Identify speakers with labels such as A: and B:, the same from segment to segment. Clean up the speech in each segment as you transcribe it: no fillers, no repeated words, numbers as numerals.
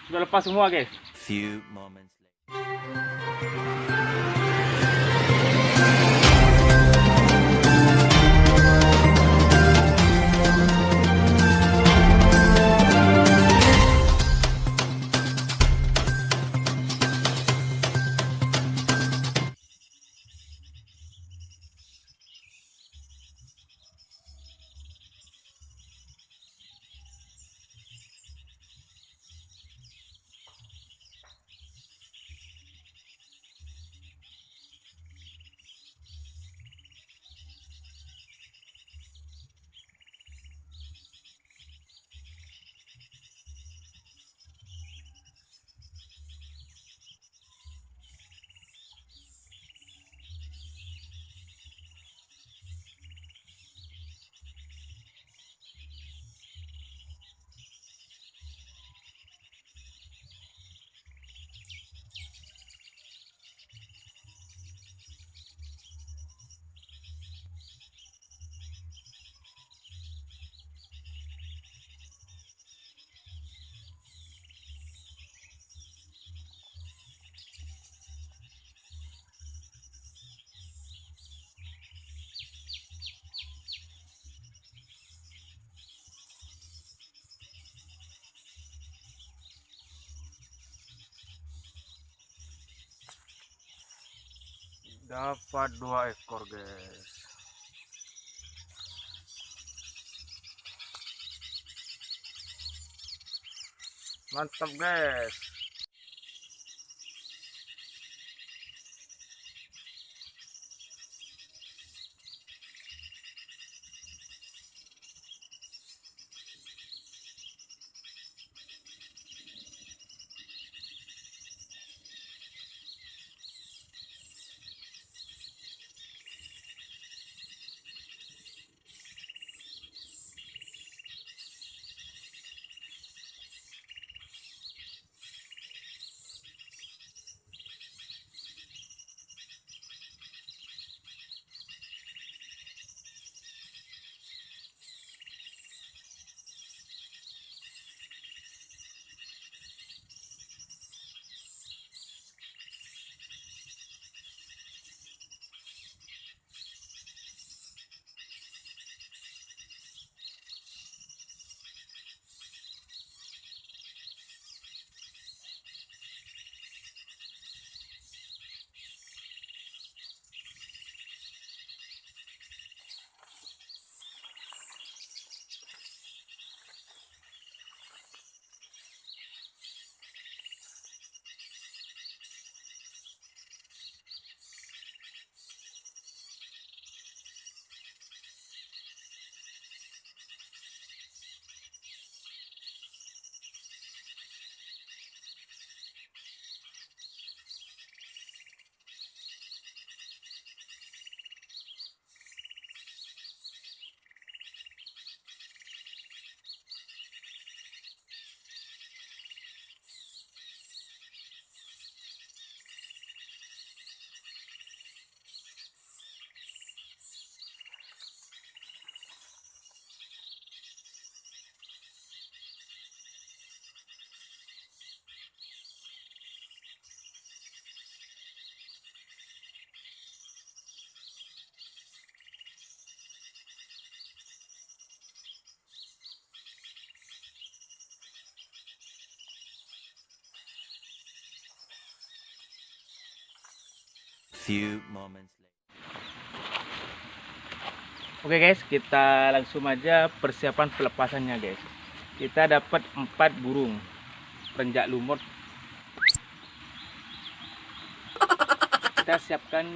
A: Sudah lepas semua guys.
B: Few moments later.
A: Dapat 2 ekor guys. Mantap guys.
B: Few moments later.
A: Oke guys, kita langsung aja persiapan pelepasannya guys. Kita dapat 4 burung perenjak lumut. Kita siapkan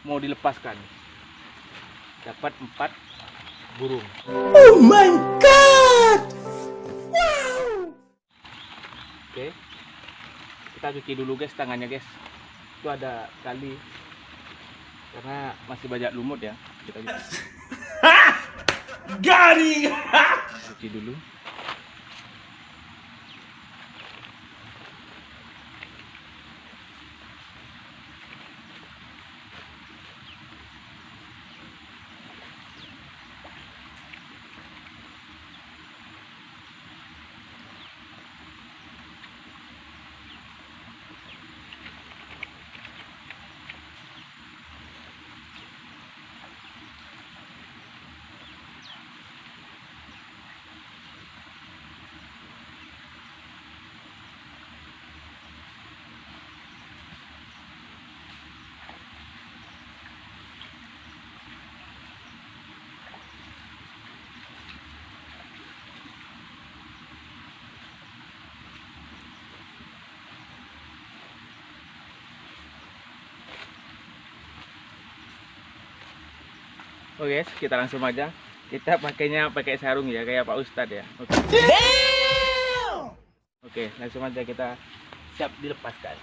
A: mau dilepaskan. Dapat 4 burung.
C: Oh my god! Wow!
A: Oke. Kita cuci dulu guys tangannya guys. Itu ada kali karena masih banyak lumut ya. Kita
C: Garing!
A: cuci dulu. Oke guys, kita langsung aja. Kita pakainya pakai sarung ya, kayak Pak Ustadz ya. Oke. Oke, langsung aja kita siap dilepaskan.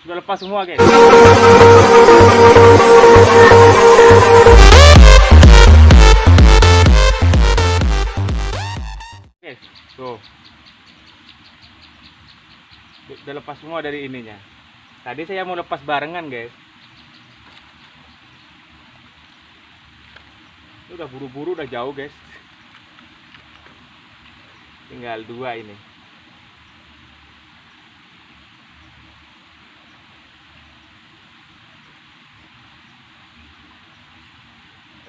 A: Sudah lepas semua guys. Guys, tuh. Udah lepas semua dari ininya. Tadi saya mau lepas barengan guys. Ini udah buru-buru, udah jauh guys. Tinggal 2 ini.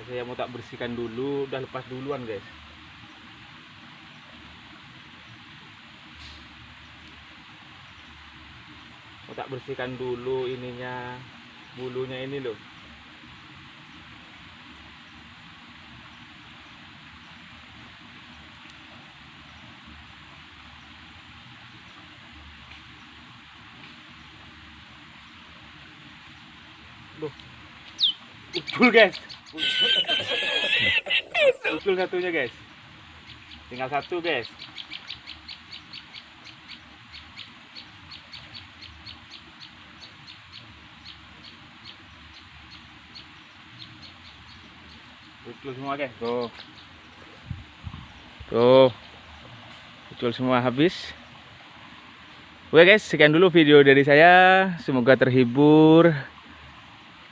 A: Saya mau tak bersihkan dulu, udah lepas duluan guys. Mau tak bersihkan dulu ininya, bulunya ini loh. Loh, ucul guys. Ucul satunya guys. Tinggal 1 guys. Ucul semua guys. Tuh. Tuh. Ucul semua habis. Oke guys, sekian dulu video dari saya. Semoga terhibur.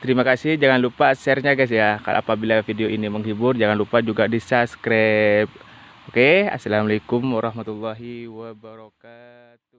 A: Terima kasih, jangan lupa share-nya guys ya. Kalau apabila video ini menghibur, jangan lupa juga di-subscribe. Oke, assalamualaikum warahmatullahi wabarakatuh.